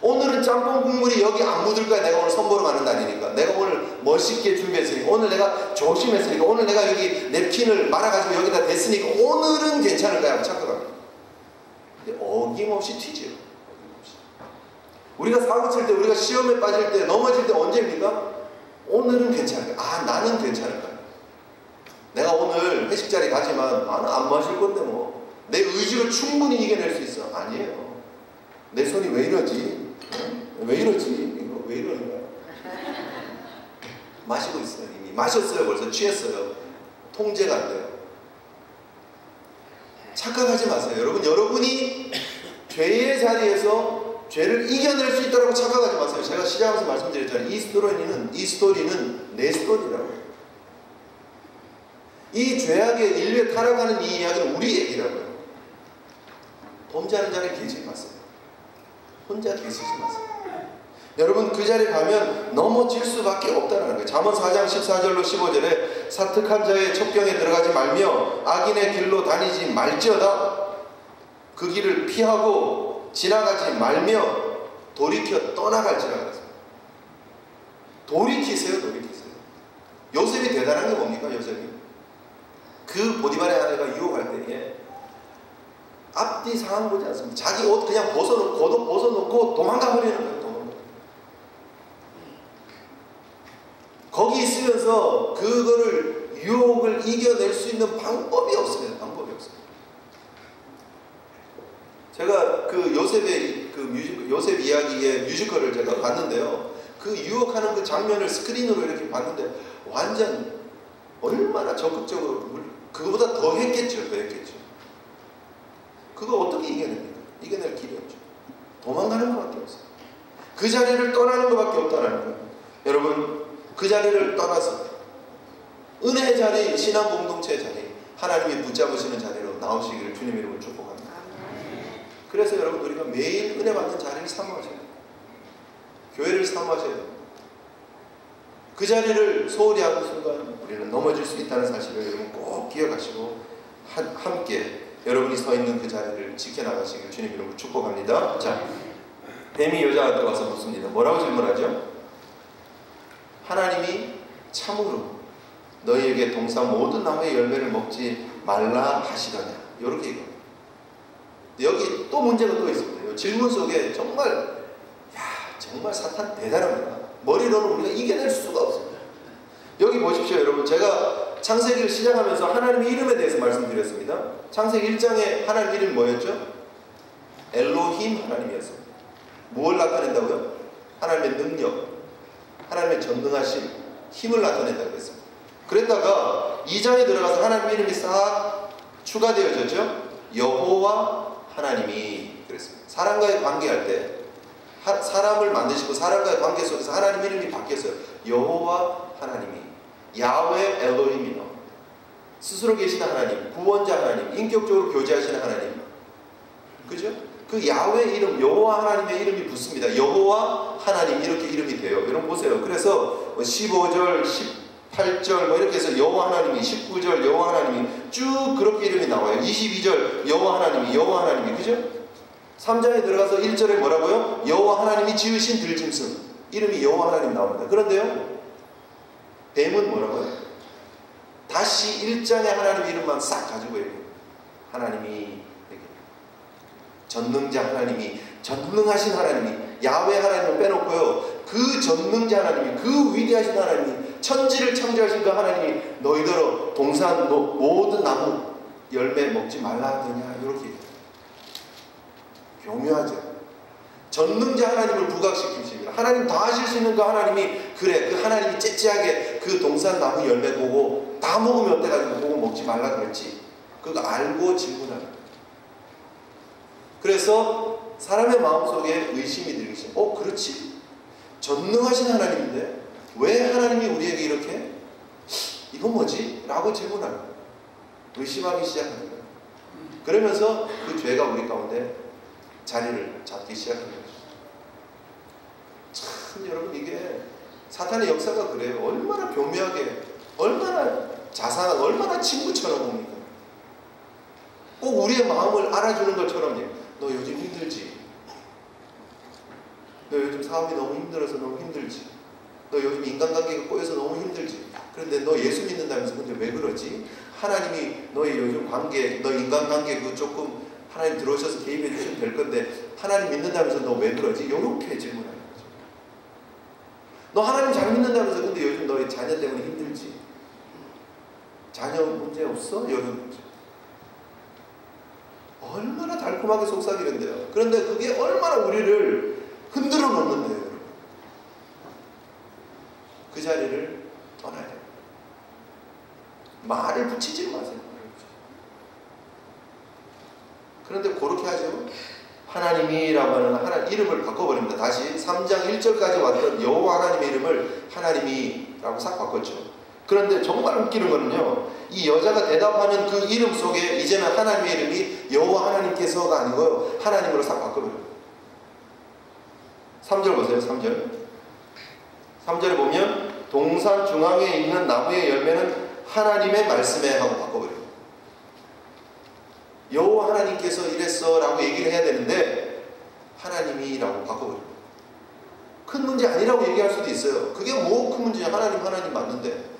오늘은 짬뽕 국물이 여기 안 묻을 거야. 내가 오늘 선보러 가는 날이니까. 내가 오늘 멋있게 준비했으니까. 오늘 내가 조심했으니까. 오늘 내가 여기 냅킨을 말아가지고 여기다 댔으니까 오늘은 괜찮을 거야. 착각합니다. 근데 어김없이 튀지요. 어김없이. 우리가 사고 칠 때, 우리가 시험에 빠질 때, 넘어질 때 언제입니까? 오늘은 괜찮을 거야. 나는 괜찮을 거야. 내가 오늘 회식 자리 가지만 나는 안 마실 건데 뭐 내 의지로 충분히 이겨낼 수 있어. 아니에요. 내 손이 왜 이러지? 왜 이러지? 이거 왜 이러는 거야? 마시고 있어요. 이미 마셨어요. 벌써 취했어요. 통제가 안 돼요. 착각하지 마세요. 여러분, 여러분이 죄의 자리에서 죄를 이겨낼 수 있다고 착각하지 마세요. 제가 시작하면서 말씀드렸잖아요. 이 스토리는 내 스토리라고요. 이 죄악의 인류에 타락하는 이 이야기는 우리 얘기라고요. 범죄하는 자리에 계시지 마세요. 혼자 계시지 마세요. 여러분, 그 자리에 가면 넘어질 수밖에 없다는 거예요. 잠언 4장 14절로 15절에 사특한 자의 첩경에 들어가지 말며 악인의 길로 다니지 말지어다. 그 길을 피하고 지나가지 말며 돌이켜 떠나갈지라 그랬습니다. 돌이키세요. 요셉이 대단한 게 뭡니까? 요셉이 그 보디발의 아내가 유혹할 때에 앞뒤 상황 보지 않습니다. 자기 옷 그냥 겉옷 벗어놓고 도망가 버리는 거예요. 거기 있으면서 그거를 유혹을 이겨낼 수 있는 방법이 없어요. 제가 그 요셉의 요셉 이야기의 뮤지컬을 제가 봤는데요. 그 유혹하는 그 장면을 스크린으로 이렇게 봤는데 완전 얼마나 적극적으로 그거보다 더 했겠죠. 그거 어떻게 이겨냅니까? 이겨낼 길이 없죠. 도망가는 것밖에 없어요. 그 자리를 떠나는 것밖에 없다는 거예요. 여러분, 그 자리를 떠나서 은혜의 자리, 신앙 공동체의 자리, 하나님이 붙잡으시는 자리로 나오시기를 주님 이름으로 축복합니다. 그래서 여러분, 우리가 매일 은혜 받는 자리를 사모하셔야 돼요. 교회를 사모하셔야 돼요. 그 자리를 소홀히 하는 순간 우리는 넘어질 수 있다는 사실을 여러분 꼭 기억하시고 함께 여러분이 서 있는 그 자리를 지켜나가시길 주님 이름으로 축복합니다. 자, 뱀이 여자한테 와서 묻습니다. 뭐라고 질문하죠? 하나님이 참으로 너희에게 동산 모든 나무의 열매를 먹지 말라 하시더냐. 이렇게 얘기합니다. 여기 또 문제가 또 있습니다. 질문 속에 정말 사탄 대단합니다. 머리로는 우리가 이겨낼 수가 없습니다. 여기 보십시오. 여러분, 제가 창세기를 시작하면서 하나님의 이름에 대해서 말씀드렸습니다. 창세기 1장에 하나님 이름이 뭐였죠? 엘로힘 하나님이었습니다. 무엇을 나타낸다고요? 하나님의 능력, 하나님의 전능하심, 힘을 나타낸다고 했습니다. 그랬다가 2장에 들어가서 하나님 이름이 싹 추가되어졌죠? 여호와 하나님이 그랬습니다. 사람과의 관계할 때 사람을 만드시고 사람과의 관계 속에서 하나님 이름이 바뀌었어요. 여호와 하나님이, 야훼 엘로힘이 나옵니다. 스스로 계시는 하나님, 구원자 하나님, 인격적으로 교제하시는 하나님, 그죠? 그 야훼 이름, 여호와 하나님의 이름이 붙습니다. 여호와 하나님 이렇게 이름이 돼요. 여러분 보세요. 그래서 15절, 18절 뭐 이렇게 해서 여호와 하나님이, 19절 여호와 하나님이 쭉 그렇게 이름이 나와요. 22절 여호와 하나님이, 그죠? 3장에 들어가서 1절에 뭐라고요? 여호와 하나님이 지으신 들짐승, 이름이 여호와 하나님 나옵니다. 그런데요, 뱀은 뭐라고요? 다시 1장의 하나님의 이름만 싹 가지고 얘기해요. 하나님이 전능자 하나님이, 전능하신 하나님이, 야훼 하나님을 빼놓고요, 그 전능자 하나님이, 그 위대하신 하나님이, 천지를 창조하신 그 하나님이 너희더러 동산 모든 나무 열매 먹지 말라 하더냐, 이렇게 얘기해요. 교묘하죠. 전능자 하나님을 부각시키십니다. 하나님 다 하실 수 있는 그 하나님이, 그래, 그 하나님이 째째하게 그 동산 나무 열매 보고 다 먹으면 어때가지고 그거 먹지 말라 그랬지. 그거 알고 질문하는 거예요. 그래서 사람의 마음속에 의심이 들기 시작해요. 그렇지? 전능하신 하나님인데 왜 하나님이 우리에게 이렇게, 이건 뭐지? 라고 질문하는 거예요. 의심하기 시작하는 거예요. 그러면서 그 죄가 우리 가운데 자리를 잡기 시작하는 거죠. 참 여러분, 이게 사탄의 역사가 그래요. 얼마나 교묘하게, 얼마나 자상하게, 얼마나 친구처럼 옵니까? 꼭 우리의 마음을 알아주는 것처럼요. 너 요즘 힘들지? 너 요즘 사업이 너무 힘들어서 너무 힘들지? 너 요즘 인간관계가 꼬여서 너무 힘들지? 그런데 너 예수 믿는다면서 근데 왜 그러지? 하나님이 너의 요즘 관계, 너 인간관계 그 조금 하나님 들어오셔서 개입해 주시면 될 건데 하나님 믿는다면서 너 왜 그러지? 이렇게 질문하는 거죠. 너 하나님 잘 믿는다면서 근데 요즘 너의 자녀 때문에 힘들지? 자녀 문제 없어? 이런 거죠. 얼마나 달콤하게 속삭이는데요. 그런데 그게 얼마나 우리를 흔들어 놓는데요, 여러분. 그 자리를 떠나야 돼요. 말을 붙이지 마세요. 그런데 그렇게 하죠. 하나님이라고 하는 하나님 이름을 바꿔버립니다. 다시 3장 1절까지 왔던 여호와 하나님의 이름을 하나님이라고 싹 바꿨죠. 그런데 정말 웃기는 거는요, 이 여자가 대답하는 그 이름 속에 이제는 하나님의 이름이 여호와 하나님께서가 아니고요, 하나님으로 싹 바꿔버려요. 3절 보세요. 3절에 보면 동산 중앙에 있는 나무의 열매는 하나님의 말씀에 하고 바꿔버려요. 여호와 하나님께서 이랬어 라고 얘기를 해야 되는데 하나님이라고 바꿔버려요. 큰 문제 아니라고 얘기할 수도 있어요. 그게 뭐 큰 문제냐? 하나님 맞는데.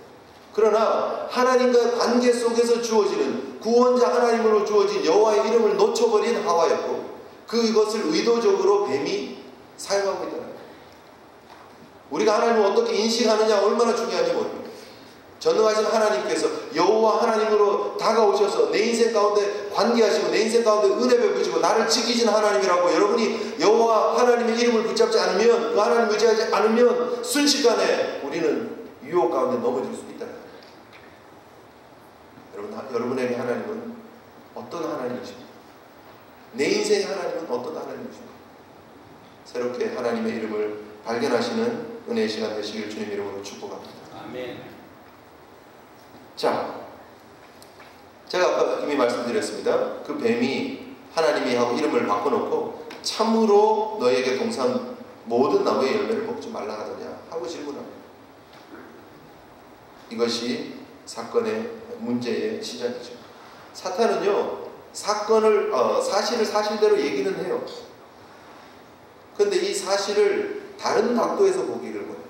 그러나 하나님과의 관계 속에서 주어지는 구원자 하나님으로 주어진 여호와의 이름을 놓쳐버린 하와였고, 그것을 의도적으로 뱀이 사용하고 있다는 거예요. 우리가 하나님을 어떻게 인식하느냐 얼마나 중요한지 모릅니다. 전능하신 하나님께서 여호와 하나님으로 다가오셔서 내 인생 가운데 관계하시고 내 인생 가운데 은혜 베푸시고 나를 지키신 하나님이라고, 여러분이 여호와 하나님의 이름을 붙잡지 않으면, 그 하나님을 의지하지 않으면 순식간에 우리는 유혹 가운데 넘어질 수 있다. 여러분에게 하나님은 어떤 하나님이십니까? 내 인생의 하나님은 어떤 하나님이십니까? 새롭게 하나님의 이름을 발견하시는 은혜의 시간 되시길 주님 이름으로 축복합니다. 아멘. 자, 제가 아까 이미 말씀드렸습니다. 그 뱀이 하나님이 하고 이름을 바꿔놓고 참으로 너희에게 동산 모든 나무의 열매를 먹지 말라 하더냐 하고 질문합니다. 이것이 사건의 문제의 시작이죠. 사탄은요, 사건을 사실을 사실대로 얘기는 해요. 그런데 이 사실을 다른 각도에서 보기를 원해요.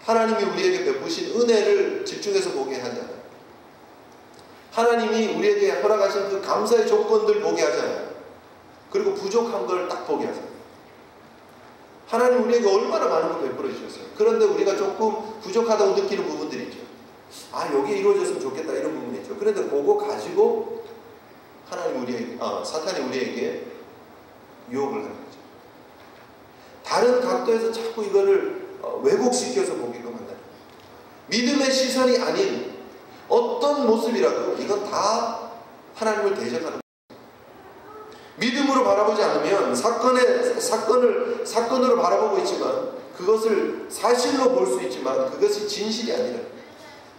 하나님이 우리에게 베푸신 은혜를 집중해서 보게 하잖아요. 하나님이 우리에게 허락하신 그 감사의 조건들 보게 하잖아요. 그리고 부족한 걸 딱 보게 하잖아요. 하나님 우리에게 얼마나 많은 걸 베풀어 주셨어요. 그런데 우리가 조금 부족하다고 느끼는 부분들이 있죠. 여기에 이루어졌으면 좋겠다, 이런 부분이 있죠. 그런데 그거 가지고 사탄이 우리에게 유혹을 하는 거죠. 다른 각도에서 자꾸 이거를 왜곡시켜서 보게끔 한다. 믿음의 시선이 아닌 어떤 모습이라도 이건 다 하나님을 대적하는 거예요. 믿음으로 바라보지 않으면 사건으로 바라보고 있지만, 그것을 사실로 볼 수 있지만 그것이 진실이 아니라,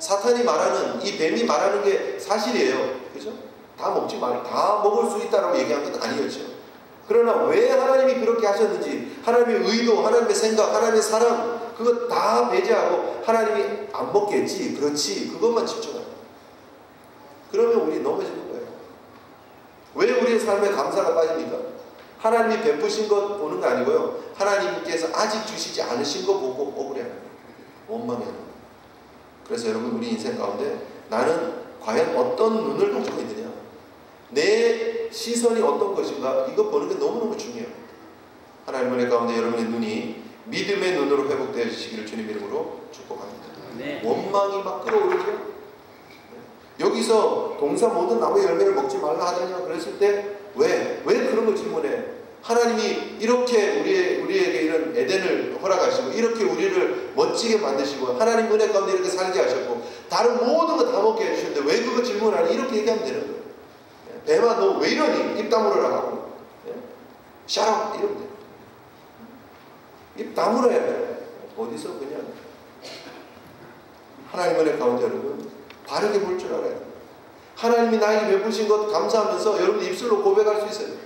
사탄이 말하는, 이 뱀이 말하는 게 사실이에요. 그죠? 다 먹을 수 있다라고 얘기한 건 아니었죠. 그러나 왜 하나님이 그렇게 하셨는지, 하나님의 의도, 하나님의 생각, 하나님의 사랑, 그거 다 배제하고 하나님이 안 먹겠지, 그렇지, 그것만 집중해요. 그러면 우리 넘어지는 거예요. 왜 우리의 삶에 감사가 빠집니까? 하나님이 베푸신 것 보는 거 아니고요, 하나님께서 아직 주시지 않으신 거 보고 억울해하는 거예요. 원망해하는 거예요. 그래서 여러분, 우리 인생 가운데 나는 과연 어떤 눈을 가지고 있느냐, 내 시선이 어떤 것인가, 이거 보는 게 너무너무 중요해요. 하나님 은혜 가운데 여러분의 눈이 믿음의 눈으로 회복되어지시기를 주님 이름으로 축복합니다. 네. 원망이 막 끌어오르죠. 여기서 동사 모든 나무의 열매를 먹지 말라 하더냐 그랬을 때 왜 그런 걸 질문해? 하나님이 이렇게 우리에게 이런 에덴을 허락하시고 이렇게 우리를 멋지게 만드시고 하나님 은혜 가운데 이렇게 살게 하셨고 다른 모든 거 다 먹게 해주셨는데 왜 그거 질문하니? 이렇게 얘기하면 되는 거예요. 뱀아 너 왜 이러니? 입 다물어라 하고 샤라 이러면 돼. 입 다물어야 돼. 어디서 그냥 하나님 은혜 가운데 여러분 바르게 볼 줄 알아야 돼요. 하나님이 나에게 베푸신 것 감사하면서 여러분 입술로 고백할 수 있어요.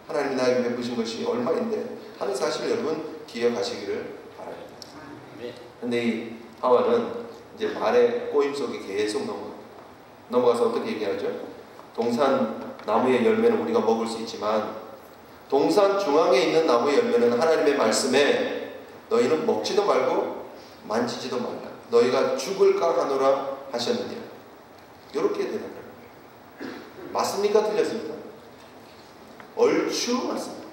하나님이 나에게 베푸신 것이 얼마인데 하는 사실을 여러분 기억하시기를 바랍니다. 근데 이 하와는 이제 말의 꼬임 속에 계속 넘어가서 어떻게 얘기하죠? 동산 나무의 열매는 우리가 먹을 수 있지만 동산 중앙에 있는 나무의 열매는 하나님의 말씀에 너희는 먹지도 말고 만지지도 말라. 너희가 죽을까 하노라 하셨느니라. 이렇게 대답을 합니다. 맞습니까? 틀렸습니까? 얼추 맞습니다.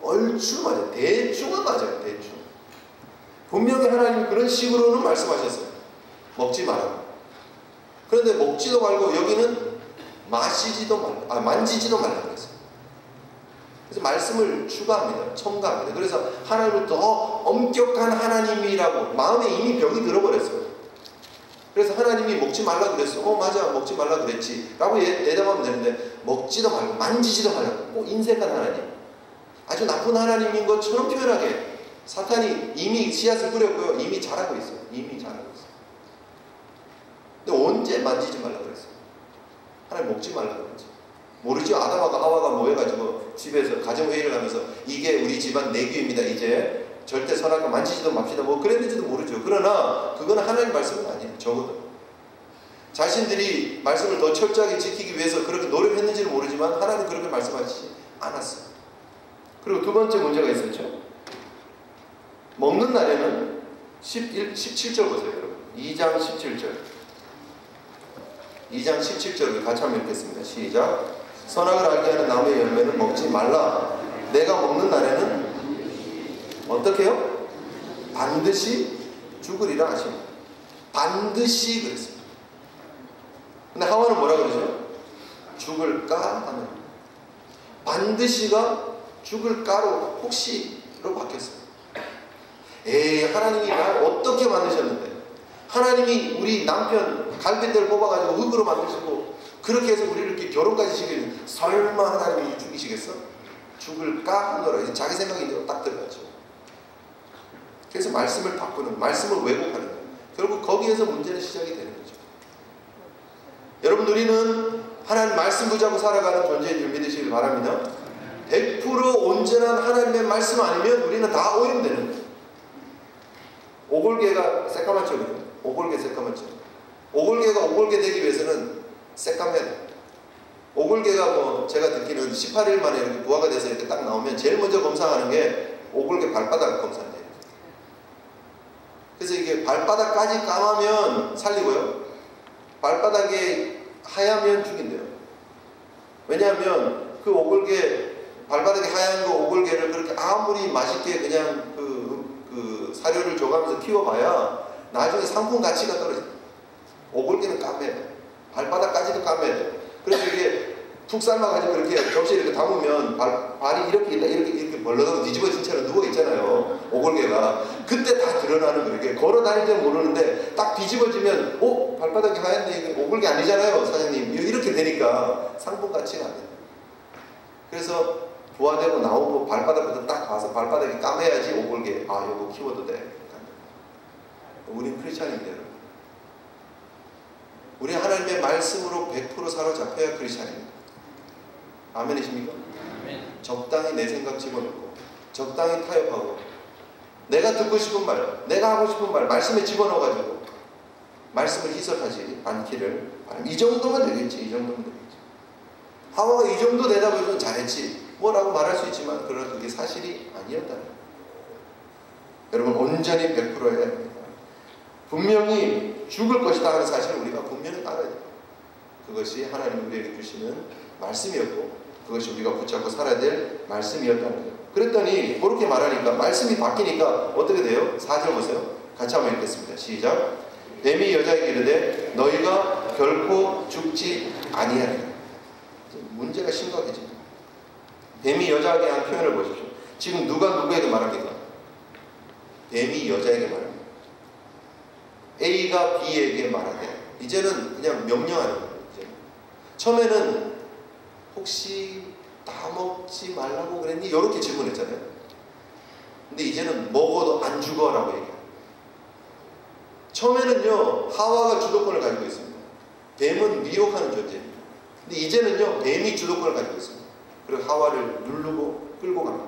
얼추 맞아요. 대충은 맞아요. 대충. 분명히 하나님이 그런 식으로는 말씀하셨어요. 먹지 말라고. 그런데 먹지도 말고 여기는 만지지도 말라고 그랬어요. 그래서 말씀을 추가합니다. 첨가합니다. 그래서 하나님을 더 엄격한 하나님이라고 마음에 이미 병이 들어버렸어요. 그래서 하나님이 먹지 말라 그랬어. 맞아 먹지 말라 그랬지 라고 대답하면 되는데 먹지도 말고 만지지도 말라고. 인색한 하나님, 아주 나쁜 하나님인 것처럼 표현하게 사탄이 이미 씨앗을 뿌렸고요. 이미 자라고 있어요. 근데 언제 만지지 말라 그랬어요? 하나님 먹지 말라 그랬지. 모르죠. 아담하고 하와가 모여가지고 집에서 가정회의를 하면서 이게 우리 집안 내규입니다. 이제 절대 선악과 만지지도 맙시다. 뭐 그랬는지도 모르죠. 그러나 그거는 하나님 말씀은 아니에요. 적어도 자신들이 말씀을 더 철저하게 지키기 위해서 그렇게 노력했는지는 모르지만 하나님 그렇게 말씀하시지 않았어요. 그리고 두 번째 문제가 있었죠. 먹는 날에는 17절 보세요. 여러분 2장 17절 2장 17절을 같이 한번 읽겠습니다. 시작. 선악을 알게 하는 나무의 열매는 먹지 말라. 내가 먹는 날에는 어떻게 해요? 반드시 죽으리라 하십니다. 반드시 그랬습니다. 근데 하와는 뭐라 그러죠? 죽을까 하는. 반드시가 죽을까로 혹시로 바뀌었어요. 하나님이 날 어떻게 만드셨는데, 하나님이 우리 남편 갈빗대를 뽑아가지고 흙으로 만드시고 그렇게 해서 우리를 이렇게 결혼까지 시키는, 설마 하나님이 죽이시겠어? 죽을까 하노라. 자기 생각이 딱 들어가죠. 그래서 말씀을 바꾸는, 말씀을 왜곡하는 거예요. 결국 거기에서 문제는 시작이 되는 거죠. 여러분, 우리는 하나님 말씀 붙잡고 살아가는 존재인 줄 믿으시길 바랍니다. 100% 온전한 하나님의 말씀 아니면 우리는 다 오염되는 거예요. 오골개가 새까맣죠. 오골개 새까맣죠. 오골개가 오골개 되기 위해서는 새까매야 돼요. 오골개가 뭐 제가 듣기는 18일 만에 이렇게 부화가 돼서 이렇게 딱 나오면 제일 먼저 검사하는 게 오골개 발바닥 검사인데요. 그래서 이게 발바닥까지 까마면 살리고요, 발바닥에 하얗면 죽인대요. 왜냐하면 그 오골개, 발바닥에 하얀 거 오골개를 그렇게 아무리 맛있게 그냥 그 사료를 줘가면서 키워봐야 나중에 상품 가치가 떨어져요. 오골개는 까매요. 발바닥까지도 까매요. 그래서 이게 푹 삶아가지고 이렇게 접시에 이렇게 담으면 발이 이렇게 벌러덩 뒤집어진 채로 누워있잖아요. 오골개가. 그때 다 드러나는 거예요. 이렇게 걸어 다닐 때 모르는데 딱 뒤집어지면 발바닥이 하얀데 이게 오골개 아니잖아요 사장님. 이렇게 되니까 상품 가치가 안 돼요. 그래서 부화되고 나오고 발바닥부터 딱 봐서 발바닥이 까매야지 오골개, 요거 키워도 돼. 우린 크리스찬인데 여러분, 우리 하나님의 말씀으로 100% 사로잡혀야 크리스찬입니다. 아멘이십니까? 아멘. 적당히 내 생각 집어넣고 적당히 타협하고 내가 듣고 싶은 말, 내가 하고 싶은 말 말씀에 집어넣어가지고 말씀을 희석하지 않기를 바랍니다. 이 정도면 되겠지. 이 정도면 되겠지. 하와가 이 정도 대답해서는 잘했지 뭐라고 말할 수 있지만 그러나 그게 사실이 아니었다는 거예요. 여러분, 온전히 100% 해야 합니다. 분명히 죽을 것이다 하는 사실을 우리가 분명히 알아야 돼요. 그것이 하나님 우리에게 주시는 말씀이었고 그것이 우리가 붙잡고 살아야 될 말씀이었다는 거예요. 그랬더니 그렇게 말하니까 말씀이 바뀌니까 어떻게 돼요? 4절 보세요. 같이 한번 읽겠습니다. 시작. 뱀이 여자에게 이르되 너희가 결코 죽지 아니하리라. 문제가 심각해집니다. 뱀이 여자에게 한 표현을 보십시오. 지금 누가 누구에게 말합니까? 뱀이 여자에게 말합니다. A가 B에게 말하되 이제는 그냥 명령하는 거예요. 이제는. 처음에는 혹시 다 먹지 말라고 그랬니? 이렇게 질문했잖아요. 근데 이제는 먹어도 안 죽어라고 얘기해요. 처음에는요 하와가 주도권을 가지고 있습니다. 뱀은 미혹하는 존재입니다. 근데 이제는요 뱀이 주도권을 가지고 있습니다. 그리고 하와를 누르고 끌고 갑니다.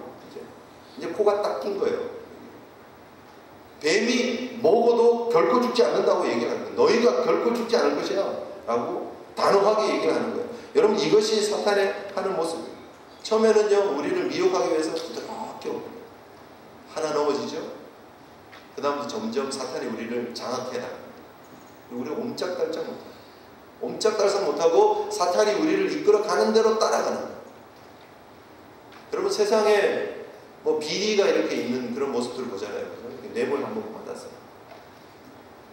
이제 코가 딱 낀 거예요. 뱀이 먹어도 결코 죽지 않는다고 얘기하는 거예요. 너희가 결코 죽지 않을 것이야 라고 단호하게 얘기를 하는 거예요. 여러분 이것이 사탄의 하는 모습이에요. 처음에는요 우리를 미혹하기 위해서 부드럽게 옵니다. 하나 넘어지죠. 그 다음부터 점점 사탄이 우리를 장악해 나갑니다. 우리가 옴짝달짝 못해요. 옴짝달싹 못하고 사탄이 우리를 이끌어 가는 대로 따라가는 거예요. 여러분 세상에 뭐 비리가 이렇게 있는 그런 모습들을 보잖아요. 뇌물 한번 받았어요.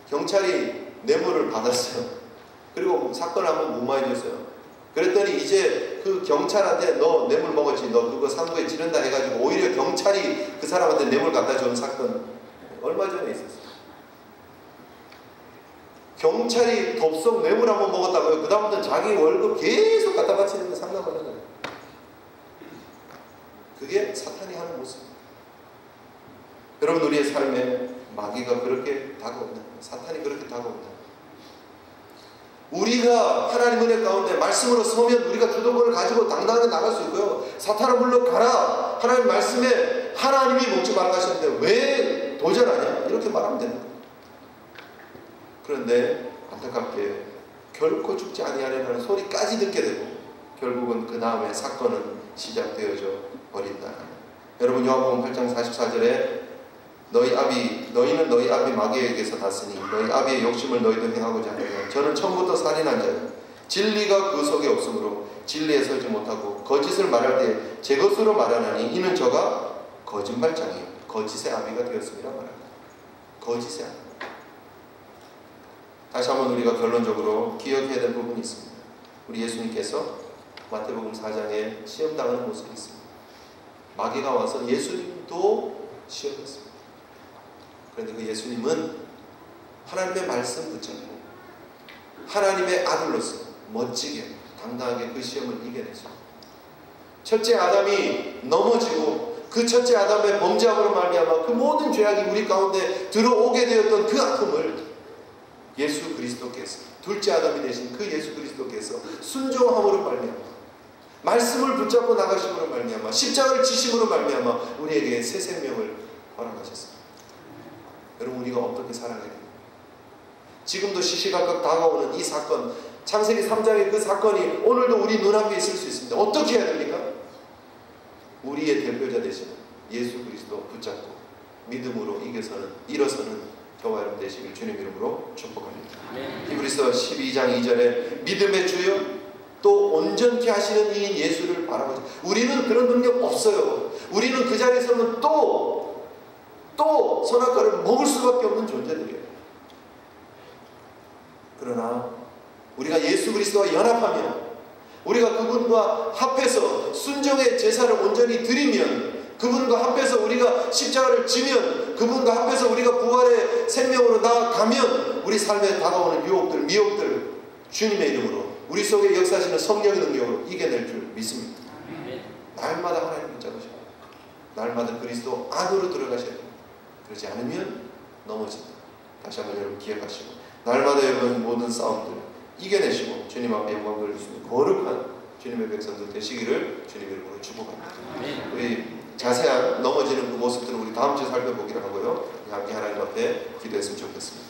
경찰이 뇌물을 받았어요. 그리고 사건을 한번 무마해줬어요. 그랬더니 이제 그 경찰한테 너 뇌물 먹었지, 너 그거 상부에 지른다 해가지고 오히려 경찰이 그 사람한테 뇌물 갖다 준 사건 얼마 전에 있었어요. 경찰이 덥석 뇌물 한번 먹었다고요. 그 다음부터 자기 월급 계속 갖다 바치는 거 상담하잖아요. 그게 사탄이 하는 모습입니다. 여러분 우리의 삶에 마귀가 그렇게 다가온다. 사탄이 그렇게 다가온다. 우리가 하나님 은혜 가운데 말씀으로 서면 우리가 주도권을 가지고 당당하게 나갈 수 있고요. 사탄아 물러가라. 하나님 말씀에 하나님이 먹지 말라 하셨는데 왜 도전하냐? 이렇게 말하면 됩니다. 그런데 안타깝게 결코 죽지 아니하리라는 소리까지 듣게 되고 결국은 그 다음에 사건은 시작되어져 버린다. 여러분 요한복음 8장 44절에 너희는 너희 아비 마귀에게서 났으니 너희 아비의 욕심을 너희도 행하고자 하느냐. 저는 처음부터 살인한 자요 진리가 그 속에 없으므로 진리에 서지 못하고 거짓을 말할 때 제 것으로 말하나니 이는 저가 거짓말장이요 거짓의 아비가 되었음이라 말합니다. 거짓의 아비. 다시 한번 우리가 결론적으로 기억해야 될 부분이 있습니다. 우리 예수님께서 마태복음 4장에 시험당하는 모습이 있습니다. 마귀가 와서 예수님도 시험했습니다. 그런데 그 예수님은 하나님의 말씀 붙잡고 하나님의 아들로서 멋지게 당당하게 그 시험을 이겨냈습니다. 첫째 아담이 넘어지고 그 첫째 아담의 범죄함으로 말미암아 그 모든 죄악이 우리 가운데 들어오게 되었던 그 아픔을 예수 그리스도께서 둘째 아담이 되신 그 예수 그리스도께서 순종함으로 말미암아 말씀을 붙잡고 나가심으로 말미암아 십자가를 지심으로 말미암아 우리에게 새 생명을 허락하셨습니다. 여러분 우리가 어떻게 살아가야 됩니까? 지금도 시시각각 다가오는 이 사건 창세기 3장의 그 사건이 오늘도 우리 눈앞에 있을 수 있습니다. 어떻게 해야 됩니까? 우리의 대표자 되시는 예수 그리스도 붙잡고 믿음으로 일어서는 저와 여러분 되시길 주님 이름으로 축복합니다. 히브리서 12장 2절에 믿음의 주여 또 온전케 하시는 이인 예수를 바라보자. 우리는 그런 능력 없어요. 우리는 그 자리에서는 또 선악과를 먹을 수밖에 없는 존재들이에요. 그러나 우리가 예수 그리스도와 연합하면 우리가 그분과 합해서 순종의 제사를 온전히 드리면 그분과 합해서 우리가 십자가를 지면 그분과 합해서 우리가 부활의 생명으로 나아가면 우리 삶에 다가오는 유혹들 미혹들 주님의 이름으로 우리 속에 역사하시는 성령의 능력으로 이겨낼 줄 믿습니다. 날마다 하나님 붙잡으셔야 돼요. 날마다 그리스도 안으로 들어가셔야 돼요. 그렇지 않으면 넘어진다. 다시 한번 여러분 기억하시고 날마다 여러분 모든 싸움들 이겨내시고 주님 앞에 영광 돌리시는 거룩한 주님의 백성들 되시기를 주님 이름으로 축복합니다. 우리 자세한 넘어지는 그 모습들은 우리 다음 주에 살펴보기로 하고요. 함께 하나님 앞에 기도했으면 좋겠습니다.